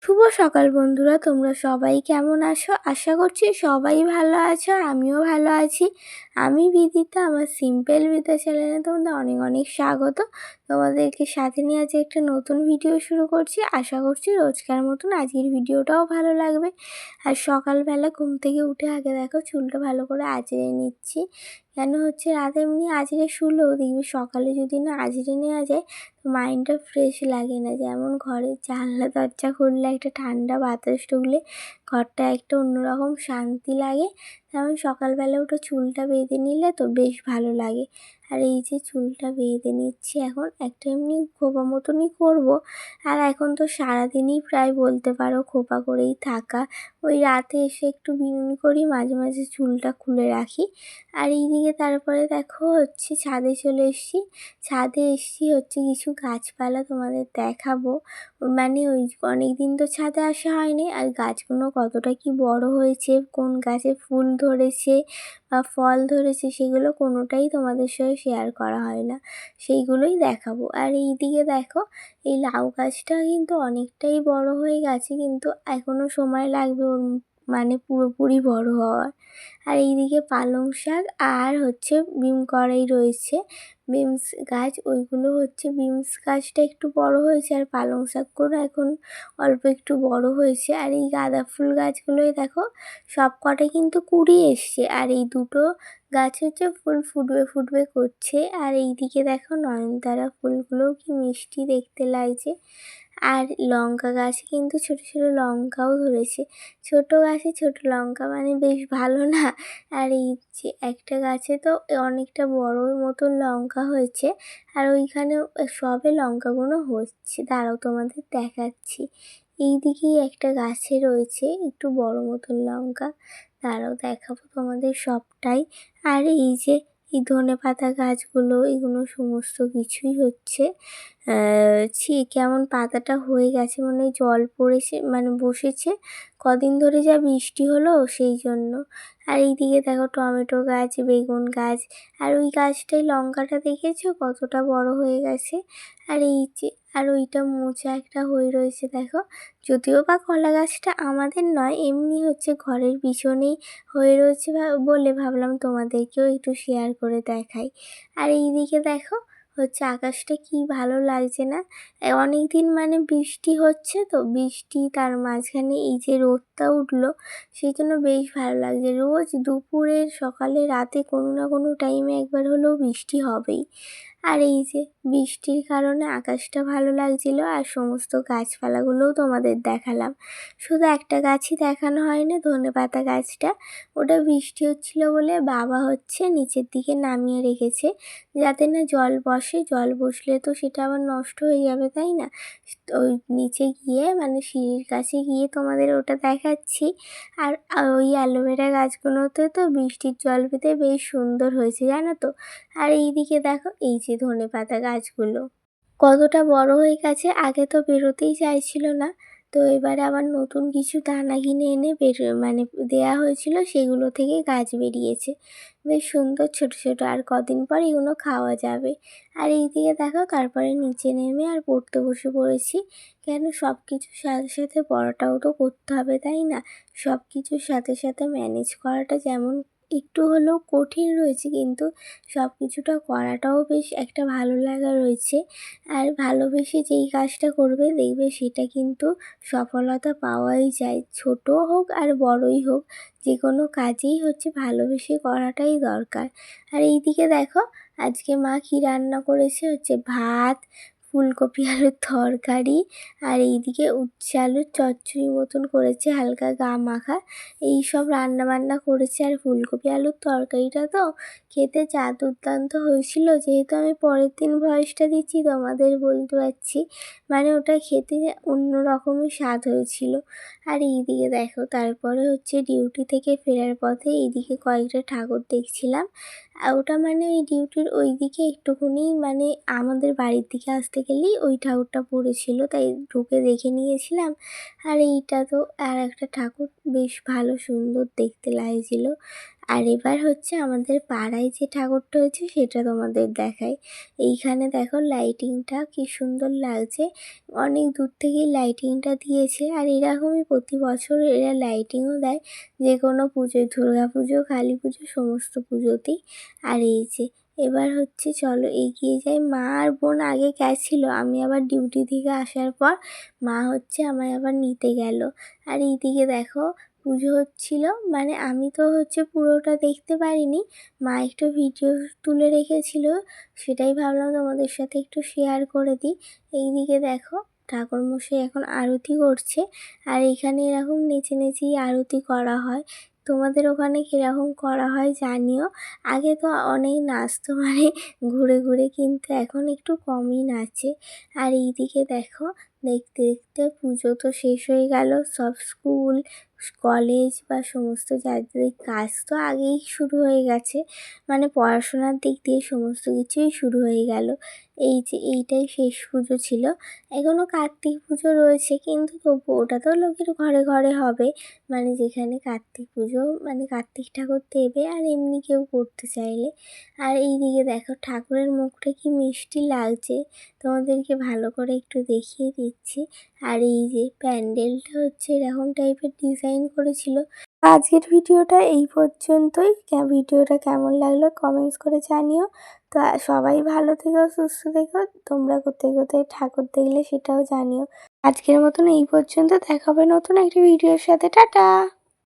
শুভ সকাল বন্ধুরা, তোমরা সবাই কেমন আছো? আশা করছি সবাই ভালো আছো, আর আমিও ভালো আছি। আমি বিদিতা, আমার সিম্পল বিদ্যা চ্যানেলে তোমাদের অনেক অনেক স্বাগত। তোমাদেরকে সাথে নিয়ে আজ একটা নতুন ভিডিও শুরু করছি। আশা করছি রোজকার মতন আজকের ভিডিওটাও ভালো লাগবে। আর সকালবেলা ঘুম থেকে উঠে আগে দেখো চুলটা ভালো করে আঁচড়ে নিচ্ছি। কেন হচ্ছে রাতে এমনি আঁচড়ে শুলেও দেখবি সকালে যদি না আঁচড়ে নেওয়া যায় মাইন্ডটা ফ্রেশ লাগে না। যেমন ঘরের জানলা দরজা খুললে একটা ঠান্ডা বাতাস ঢুকলে ঘরটা একটা অন্যরকম শান্তি লাগে, তেমন সকালবেলা উঠে চুলটা বেঁধে নিলে তো বেশ ভালো লাগে। আর এই যে চুলটা বেঁধে নিচ্ছি, এখন একটা এমনি খোপা মতনই করব। আর এখন তো সারাদিনই প্রায় বলতে পারো খোপা করেই থাকা। ওই রাতে এসে একটু বিনুনি করি, মাঝে মাঝে চুলটা খুলে রাখি। আর এইদিকে তারপরে দেখো হচ্ছে ছাদে চলে এসেছি। ছাদে এসেছি হচ্ছে কিছু গাছপালা তোমাদের দেখাবো। মানে ওই অনেক দিন তো ছাদে আসা হয়নি, আর গাছগুলো কতটা কি বড় হয়েছে, কোন গাছে ফুল ধরেছে বা ফল ধরেছে সেগুলো কোনোটাই তোমাদের সঙ্গে শেয়ার করা হয় না, সেইগুলোই দেখাবো। আর এইদিকে দেখো এই লাউ গাছটা কিন্তু অনেকটাই বড় হয়ে গেছে, কিন্তু এখনও সময় লাগবে ওর মানে পুরোপুরি বড় হওয়ার। আর এইদিকে পালং শাক আর হচ্ছে বিম কড়াই রয়েছে, বিমস গাছ, ওইগুলো হচ্ছে বিমস গাছটা একটু বড় হয়েছে আর পালং শাকগুলো এখন অল্প একটু বড় হয়েছে। আর এই গাঁদা ফুল গাছগুলোই দেখো সব কটাই কিন্তু কুড়ি এসছে, আর এই দুটো গাছ হচ্ছে ফুল ফুটবে ফুটবে করছে। আর এইদিকে দেখো নয়নতারা ফুলগুলোও কি মিষ্টি দেখতে লাগছে। আর লঙ্কা গাছে কিন্তু ছোট ছোট লঙ্কাও ধরেছে। ছোট গাছে ছোট লঙ্কা মানে বেশ ভালো না? আর এই যে একটা গাছে তো অনেকটা বড় মতন লঙ্কা হয়েছে, আর ওইখানেও সবে লঙ্কাগুলো হচ্ছে, দাঁড়াও তোমাদের দেখাচ্ছি। এই দিকেই একটা গাছে রয়েছে একটু বড় মতন লঙ্কা, দাঁড়াও দেখাবো তোমাদের সবটাই। আর এই যে এই ধনেপাতা গাছগুলো, এগুলো সমস্ত কিছুই হচ্ছে। কেমন পাতাটা হয়ে গেছে, মনে হয় জল পড়েছে মানে বসেছে কদিন ধরে, যা বৃষ্টি হলো সেই জন্য। আর এইদিকে দেখো টমেটো গাছ, বেগুন গাছ, আর ওই গাছটাই লঙ্কাটা দেখেছো কতটা বড় হয়ে গেছে। আর এই যে আর ওইটা মোচা একটা হয়ে রয়েছে দেখো, যদিও বা কলা গাছটা আমাদের নয়, এমনি হচ্ছে ঘরের পিছনেই হয়ে রয়েছে বলে ভাবলাম তোমাদেরকেও একটু শেয়ার করে দেখাই। আর এইদিকে দেখো হচ্ছে আকাশটা কি ভালো লাগছে না? অনেক দিন মানে বৃষ্টি হচ্ছে, তো বৃষ্টি তার মাঝখানে এই যে রোদটা উঠলো, সেই জন্য বেশ ভালো লাগছে। রোজ দুপুরে সকালে রাতে কোনো না কোনো টাইমে একবার হলেও বৃষ্টি হবেই। আর এই যে বৃষ্টির কারণে আকাশটা ভালো লাগছিল, আর সমস্ত গাছপালাগুলোও তোমাদের দেখালাম। শুধু একটা গাছই দেখানো হয়নি, ধনেপাতা গাছটা, ওটা বৃষ্টি হচ্ছিল বলে বাবা হচ্ছে নিচের দিকে নামিয়ে রেখেছে, যাতে না জল বসে, জল বসলে তো সেটা আবার নষ্ট হয়ে যাবে তাই না? ওই নিচে গিয়ে মানে সিঁড়ির কাছে গিয়ে তোমাদের ওটা দেখাচ্ছি। আর ওই অ্যালোভেরা গাছগুলোতে তো বৃষ্টির জল পেতে বেশ সুন্দর হয়েছে জানো তো। আর এইদিকে দেখো এই যে ধনেপাতা গাছগুলো কতটা বড় হয়ে গেছে, আগে তো বেরোতেই চাইছিল না, তো এবারে আবার নতুন কিছু দানা কিনে এনে মানে দেয়া হয়েছিল, সেগুলো থেকে গাছ বেরিয়েছে বেশ সুন্দর ছোট ছোট। আর কদিন পর এগুলো খাওয়া যাবে। আর এইদিকে দেখো তারপরে নিচে নেমে আর পড়তে বসে পড়েছি। কেন, সব কিছুর সাথে সাথে পড়াটাও তো করতে হবে তাই না? সব কিছুর সাথে সাথে ম্যানেজ করাটা যেমন একটু হলেও কঠিন রয়েছে, কিন্তু সব কিছুটা করাটাও বেশ একটা ভালো লাগা রয়েছে। আর ভালোবেসে যেই কাজটা করবে দেখবে সেটা কিন্তু সফলতা পাওয়াই যায়, ছোট হোক আর বড়ই হোক, যে কোনো কাজেই হচ্ছে ভালোবেসে করাটাই দরকার। আর এইদিকে দেখো আজকে মা কী রান্না করেছে, হচ্ছে ভাত, ফুলকপি আলুর তরকারি, আর এইদিকে উচ্ছে আলুর চচ্চড়ি মতন করেছে হালকা গা মাখা, এই সব রান্না বান্না করেছে। আর ফুলকপি আলুর তরকারিটা তো খেতে যা দুর্দান্ত হয়েছিল, যেহেতু আমি পরের দিন ভয়েসটা দিচ্ছি তোমাদের বলতে পারছি, মানে ওটা খেতে অন্য রকমই স্বাদ হয়েছিল। আর এইদিকে দেখো তারপরে হচ্ছে ডিউটি থেকে ফেরার পথে এইদিকে কয়েকটা ঠাকুর দেখছিলাম। আর ওটা মানে ওই ডিউটির ওই দিকে একটুখানি মানে আমাদের বাড়ির দিকে আসতে গেলেই ওই ঠাকুরটা পড়েছিল, তাই ঢুকে দেখে নিয়েছিলাম। আর এইটা তো আর একটা ঠাকুর বেশ ভালো সুন্দর দেখতে লাগছিল। আর এবার হচ্ছে আমাদের পাড়ায় যে ঠাকুরটা হয়েছে সেটা তোমাদের দেখাই। এইখানে দেখো লাইটিংটা কি সুন্দর লাগছে, অনেক দূর থেকেই লাইটিংটা দিয়েছে। আর এরকমই প্রতি বছর এরা লাইটিংও দেয় যে কোনো পুজোয়, দুর্গা পুজো, কালী পুজো, সমস্ত পুজোতেই। আর এই যে এবার হচ্ছে চলো এগিয়ে যাই। মা আর বোন আগে গেছিল, আমি আবার ডিউটি থেকে আসার পর মা হচ্ছে আমায় আবার নিতে গেল। আর এইদিকে দেখো পুজো হচ্ছিল, মানে আমি তো হচ্ছে পুরোটা দেখতে পারিনি, মা একটু ভিডিও তুলে রেখেছিল, সেটাই ভাবলাম তোমাদের সাথে একটু শেয়ার করে দিই। এইদিকে দেখো ঠাকুরমশাই এখন আরতি করছে, আর এখানে এরকম নেচে নেচেই আরতি করা হয়। তোমাদের ওখানে কীরকম করা হয় জানিও। আগে তো অনেক নাচতো, মানে ঘুরে ঘুরে, কিন্তু এখন একটু কমই নাচে। আর এইদিকে দেখো দেখতে দেখতে পুজো তো শেষ হয়ে গেল। সব স্কুল, কলেজ বা সমস্ত যাদের কাজ তো আগেই শুরু হয়ে গেছে, মানে পড়াশোনার দিক দিয়ে সমস্ত কিছুই শুরু হয়ে গেল। এই যে এইটাই শেষ পুজো ছিল। এখনও কার্তিক পুজো রয়েছে, কিন্তু তবু ওটা তো লোকের ঘরে ঘরে হবে, মানে যেখানে কার্তিক পুজো, মানে কার্তিক ঠাকুর দেবে আর এমনি কেউ করতে চাইলে। আর এইদিকে দেখো ঠাকুরের মুখটা কি মিষ্টি লাগছে, তোমাদেরকে ভালো করে একটু দেখিয়ে দিচ্ছি। আর এই যে প্যান্ডেলটা হচ্ছে এরকম টাইপের ডিজাইন করেছিল। আজকের ভিডিওটা এই পর্যন্তই। ভিডিওটা কেমন লাগলো কমেন্টস করে জানিও। তো সবাই ভালো থেকো, সুস্থ থেকো। তোমরা কোথায় কোথায় ঠাকুর দেখলে সেটাও জানিও। আজকের মতন এই পর্যন্ত, দেখা হবে নতুন একটা ভিডিওর সাথে। টাটা।